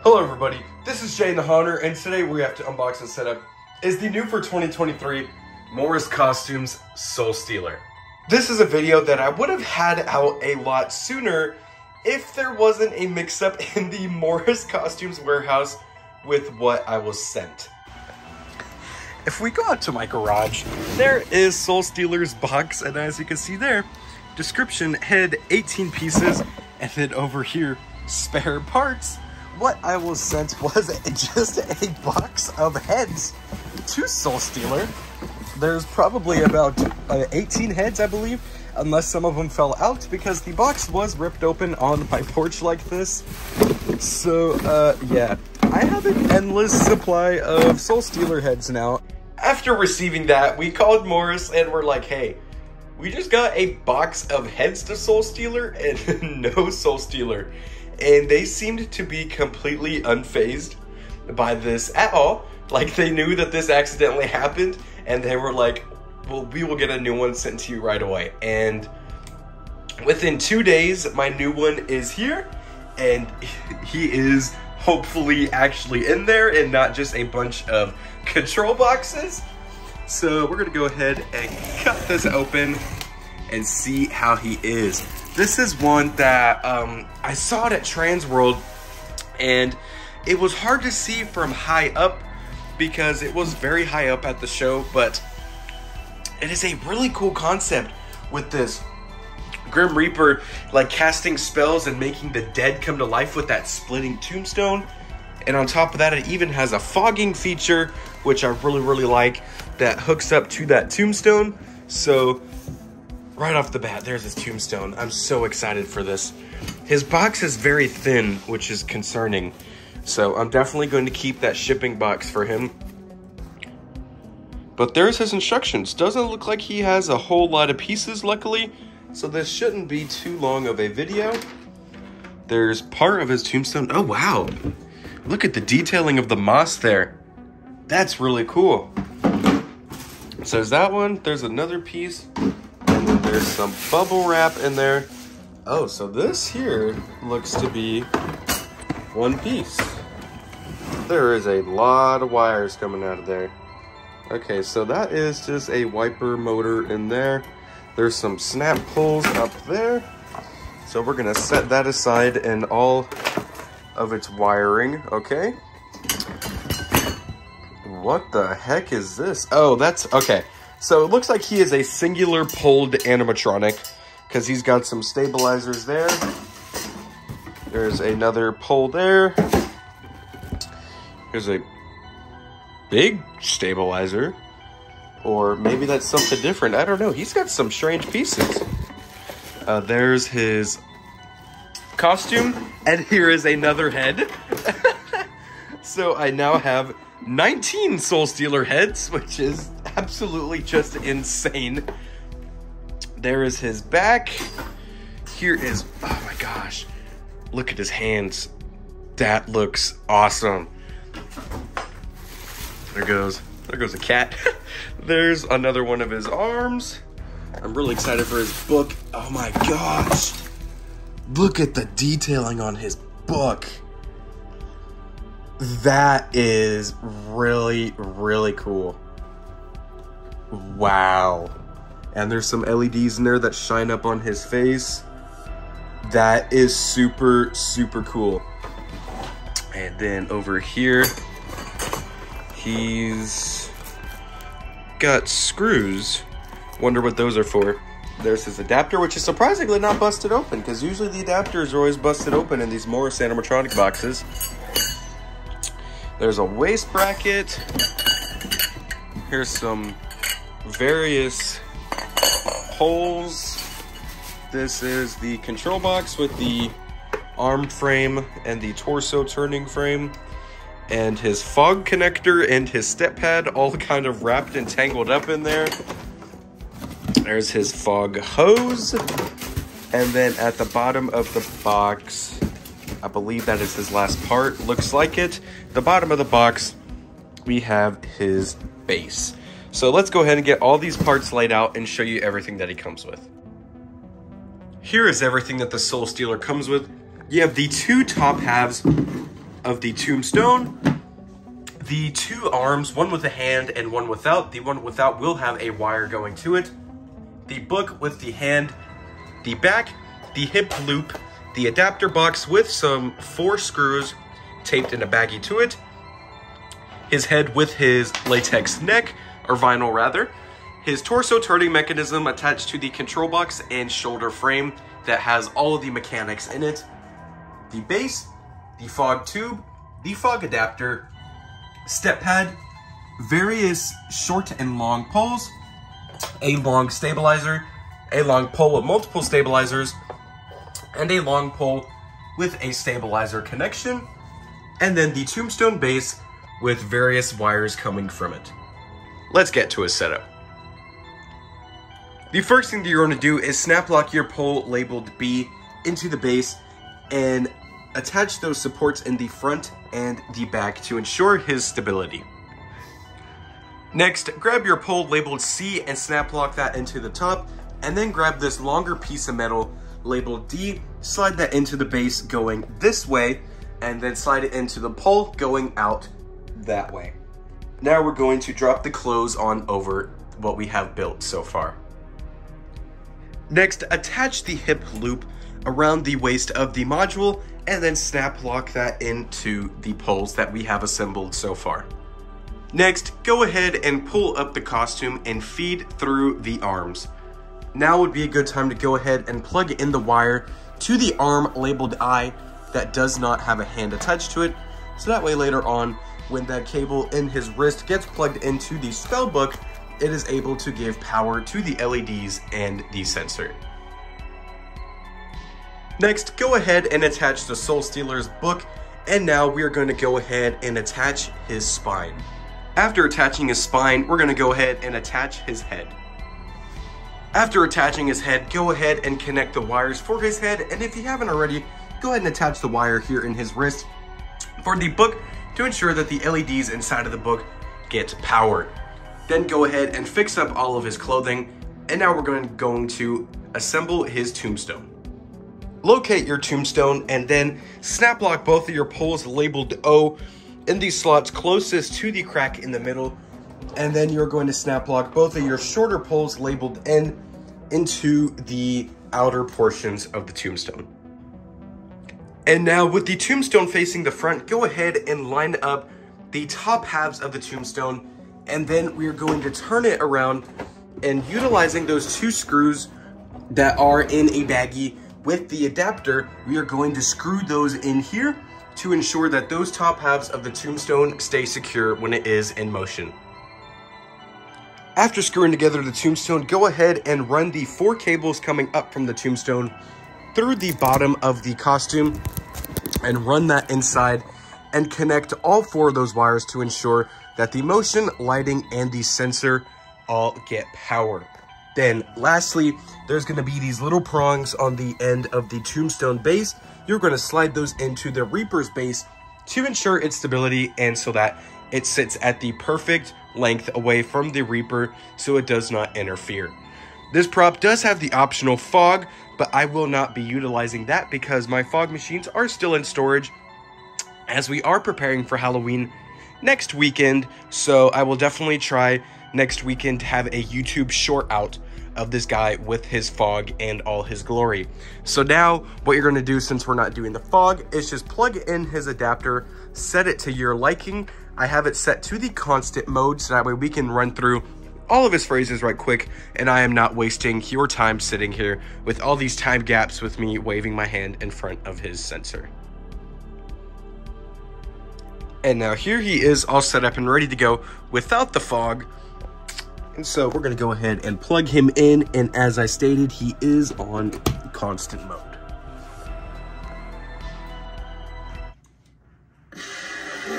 Hello everybody, this is Jay the Haunter, and today we have to unbox and set up is the new for 2023 Morris Costumes Soul Stealer. This is a video that I would have had out a lot sooner if there wasn't a mix-up in the Morris Costumes warehouse with what I was sent. If we go out to my garage, there is Soul Stealer's box, and as you can see there, description, head, 18 pieces, and then over here, spare parts. What I was sent was just a box of heads to Soul Stealer. There's probably about 18 heads, I believe, unless some of them fell out, because the box was ripped open on my porch like this. So, yeah, I have an endless supply of Soul Stealer heads now. After receiving that, we called Morris and we're like, hey, we just got a box of heads to Soul Stealer and no Soul Stealer. And they seemed to be completely unfazed by this at all. Like, they knew that this accidentally happened, and they were like, well, we will get a new one sent to you right away. And within 2 days, my new one is here, and he is hopefully actually in there and not just a bunch of control boxes. So we're gonna go ahead and cut this open and see how he is. This is one that I saw it at Trans World, and it was hard to see from high up because it was very high up at the show, but it is a really cool concept with this Grim Reaper like casting spells and making the dead come to life with that splitting tombstone. And on top of that, it even has a fogging feature, which I really like, that hooks up to that tombstone. So right off the bat, there's his tombstone. I'm so excited for this. His box is very thin, which is concerning. So I'm definitely going to keep that shipping box for him. But there's his instructions. Doesn't look like he has a whole lot of pieces, luckily. So this shouldn't be too long of a video. There's part of his tombstone. Oh, wow. Look at the detailing of the moss there. That's really cool. So there's that one. There's another piece. And then there's some bubble wrap in there. Oh, so this here looks to be one piece. There is a lot of wires coming out of there. Okay, so that is just a wiper motor in there. There's some snap pulls up there. So we're gonna set that aside and all of its wiring, okay? What the heck is this? Oh, that's, okay. So it looks like he is a singular pulled animatronic because he's got some stabilizers there. There's another pull there. Here's a big stabilizer. Or maybe that's something different. I don't know. He's got some strange pieces. There's his costume. And here is another head. So I now have 19 Soul Stealer heads, which is absolutely just insane. There is his back. Here is, oh my gosh, look at his hands. That looks awesome. There goes a cat. There's another one of his arms. I'm really excited for his book. Oh my gosh. Look at the detailing on his book. That is really cool. Wow. And there's some LEDs in there that shine up on his face. That is super cool. And then over here, he's got screws. Wonder what those are for. There's his adapter, which is surprisingly not busted open, because usually the adapters are always busted open in these Morris animatronic boxes. There's a waist bracket. Here's some various holes. This is the control box with the arm frame and the torso turning frame. And his fog connector and his step pad all kind of wrapped and tangled up in there. There's his fog hose. And then at the bottom of the box, I believe that is his last part. Looks like it. The bottom of the box, we have his base. So let's go ahead and get all these parts laid out and show you everything that he comes with. Here is everything that the Soul Stealer comes with. You have the two top halves of the tombstone. The two arms, one with a hand and one without. The one without will have a wire going to it. The book with the hand, the back, the hip loop, the adapter box with some 4 screws taped in a baggie to it. His head with his latex neck, or vinyl rather. His torso turning mechanism attached to the control box and shoulder frame that has all of the mechanics in it. The base, the fog tube, the fog adapter, step pad, various short and long poles, a long stabilizer, a long pole with multiple stabilizers, and a long pole with a stabilizer connection, and then the tombstone base with various wires coming from it. Let's get to his setup. The first thing that you're going to do is snap lock your pole labeled B into the base and attach those supports in the front and the back to ensure his stability. Next, grab your pole labeled C and snap lock that into the top, and then grab this longer piece of metal labeled D, slide that into the base going this way, and then slide it into the pole going out that way. Now we're going to drop the clothes on over what we have built so far. Next, attach the hip loop around the waist of the module and then snap lock that into the poles that we have assembled so far. Next, go ahead and pull up the costume and feed through the arms. Now would be a good time to go ahead and plug in the wire to the arm labeled I that does not have a hand attached to it, so that way later on, when that cable in his wrist gets plugged into the spell book, it is able to give power to the LEDs and the sensor. Next, go ahead and attach the Soul Stealer's book, and now we are going to go ahead and attach his spine. After attaching his spine, we're going to go ahead and attach his head. After attaching his head, go ahead and connect the wires for his head, and if you haven't already, go ahead and attach the wire here in his wrist for the book to ensure that the LEDs inside of the book get power. Then go ahead and fix up all of his clothing, and now we're going to assemble his tombstone. Locate your tombstone and then snap lock both of your poles labeled O in the slots closest to the crack in the middle, and then you're going to snap lock both of your shorter poles labeled N into the outer portions of the tombstone. And now with the tombstone facing the front, go ahead and line up the top halves of the tombstone, and then we're going to turn it around and utilizing those 2 screws that are in a baggie with the adapter, we are going to screw those in here to ensure that those top halves of the tombstone stay secure when it is in motion. After screwing together the tombstone, go ahead and run the 4 cables coming up from the tombstone through the bottom of the costume and run that inside and connect all 4 of those wires to ensure that the motion, lighting, and the sensor all get power. Then lastly, there's going to be these little prongs on the end of the tombstone base. You're going to slide those into the Reaper's base to ensure its stability and so that it sits at the perfect length away from the Reaper so it does not interfere. This prop does have the optional fog, but I will not be utilizing that because my fog machines are still in storage as we are preparing for Halloween next weekend, so I will definitely try next weekend to have a YouTube short out of this guy with his fog and all his glory. So now what you're going to do, since we're not doing the fog, is just plug in his adapter, set it to your liking. I have it set to the constant mode so that way we can run through all of his phrases right quick, and I am not wasting your time sitting here with all these time gaps with me waving my hand in front of his sensor. And now here he is all set up and ready to go without the fog. And so we're going to go ahead and plug him in, and as I stated, he is on constant mode.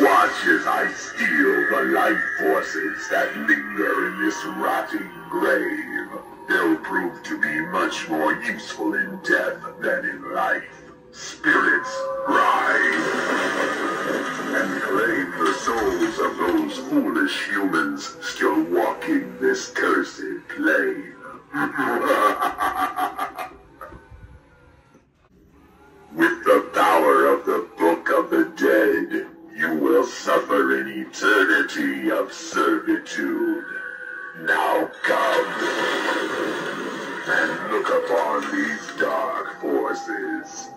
Watch as I steal the life forces that linger in this rotting grave. They'll prove to be much more useful in death than in life. Spirits, rise and claim the souls of those foolish humans still walking this cursed plane. With the power of the Book of the Dead, suffer an eternity of servitude. Now come and look upon these dark forces.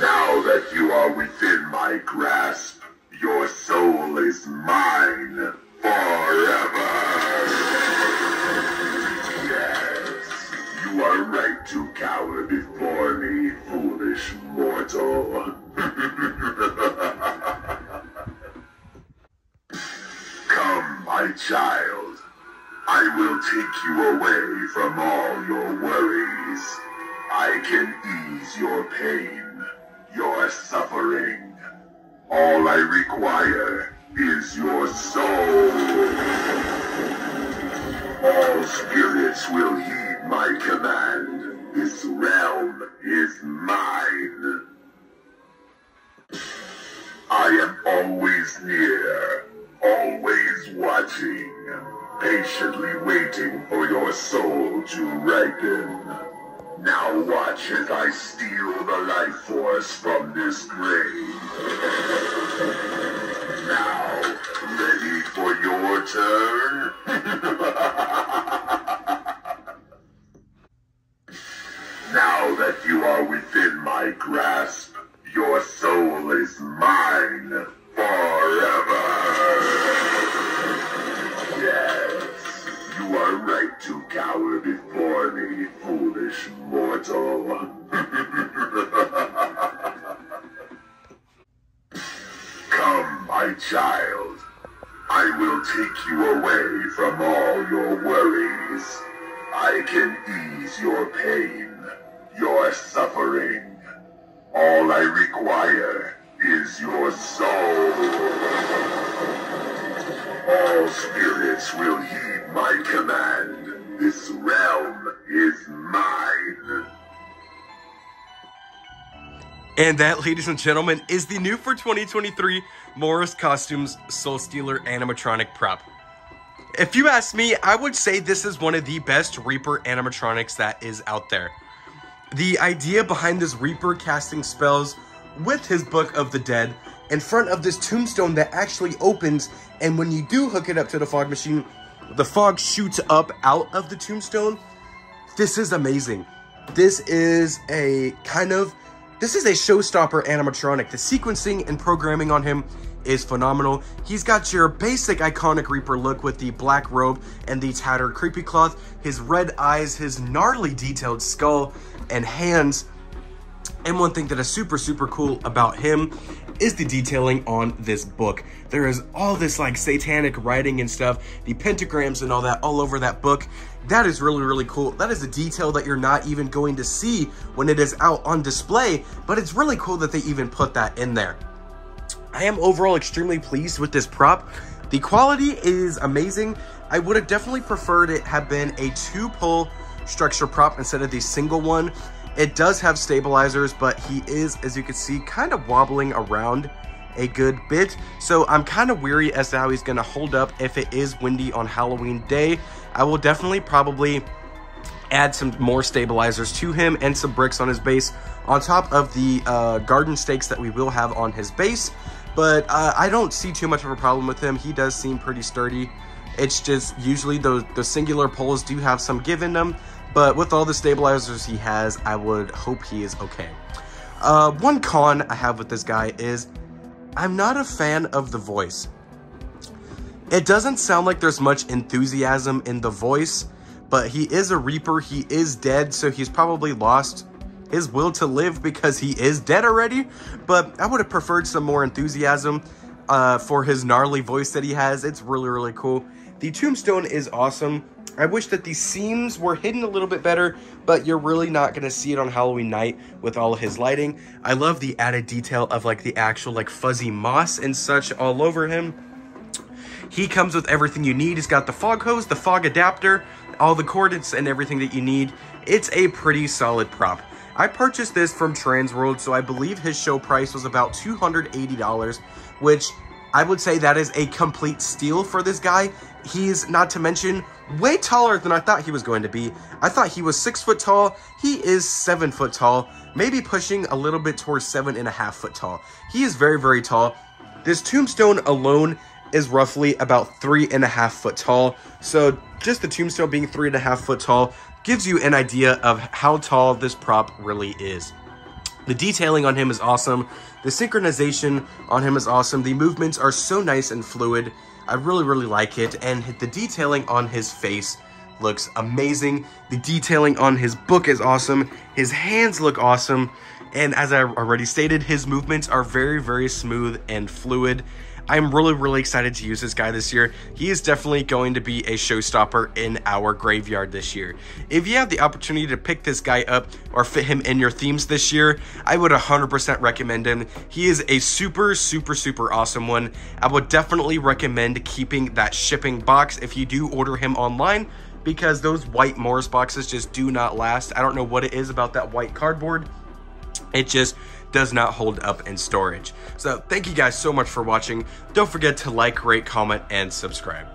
Now that you are within my grasp, your soul is mine forever. Yes, you are right to cower before me, foolish mortal. Come, my child. I will take you away from all your worries. I can ease your pain, your suffering. All I require is your soul. All spirits will heed my command. This realm is mine. I am always near, always watching, patiently waiting for your soul to ripen. Now watch as I steal the life force from this grave. Now, ready for your turn? Now that you are within my grasp, your soul is mine forever. Yes, you are right to cower before me, foolish mortal. Come, my child. I will take you away from all your worries. I can ease your pain, your suffering. All I require is your soul. All spirits will heed my command. This realm is mine. And that, ladies and gentlemen, is the new for 2023 Morris Costumes Soul Stealer animatronic prop. If you ask me, I would say this is one of the best Reaper animatronics that is out there. The idea behind this Reaper casting spells with his Book of the Dead in front of this tombstone that actually opens, and when you do hook it up to the fog machine, the fog shoots up out of the tombstone. This is amazing. This is a showstopper animatronic. The sequencing and programming on him is phenomenal. He's got your basic iconic Reaper look with the black robe and the tattered creepy cloth, his red eyes, his gnarly detailed skull and hands. And one thing that is super, super cool about him is the detailing on this book. There is all this like satanic writing and stuff, the pentagrams and all that all over that book. That is really, really cool. That is a detail that you're not even going to see when it is out on display, but it's really cool that they even put that in there. I am overall extremely pleased with this prop. The quality is amazing. I would have definitely preferred it have been a 2-pull structure prop instead of the single one. It does have stabilizers, but he is, as you can see, kind of wobbling around a good bit. So I'm kind of weary as to how he's going to hold up if it is windy on Halloween day. I will definitely probably add some more stabilizers to him and some bricks on his base on top of the garden stakes that we will have on his base. But I don't see too much of a problem with him. He does seem pretty sturdy. It's just usually the singular poles do have some give in them. But with all the stabilizers he has, I would hope he is okay. One con I have with this guy is I'm not a fan of the voice. It doesn't sound like there's much enthusiasm in the voice, but he is a Reaper. He is dead, so he's probably lost his will to live because he is dead already. But I would have preferred some more enthusiasm for his gnarly voice that he has. It's really, really cool. The tombstone is awesome. I wish that the seams were hidden a little bit better, but you're really not going to see it on Halloween night with all of his lighting. I love the added detail of like the actual like fuzzy moss and such all over him. He comes with everything you need. He's got the fog hose, the fog adapter, all the coordinates and everything that you need. It's a pretty solid prop. I purchased this from Transworld, so I believe his show price was about $280, which I would say that is a complete steal for this guy. He's, not to mention, way taller than I thought he was going to be. I thought he was 6 foot tall. He is 7 foot tall, maybe pushing a little bit towards 7.5 foot tall. He is very, very tall. This tombstone alone is roughly about 3.5 foot tall. So just the tombstone being 3.5 foot tall gives you an idea of how tall this prop really is. The detailing on him is awesome. The synchronization on him is awesome. The movements are so nice and fluid. I really, really like it. And the detailing on his face looks amazing. The detailing on his book is awesome. His hands look awesome. And as I already stated, his movements are very, very smooth and fluid. I'm really, really excited to use this guy this year. He is definitely going to be a showstopper in our graveyard this year. If you have the opportunity to pick this guy up or fit him in your themes this year, I would 100% recommend him. He is a super, super, super awesome one. I would definitely recommend keeping that shipping box if you do order him online, because those white Morris boxes just do not last. I don't know what it is about that white cardboard. It just does not hold up in storage. So thank you guys so much for watching. Don't forget to like, rate, comment, and subscribe.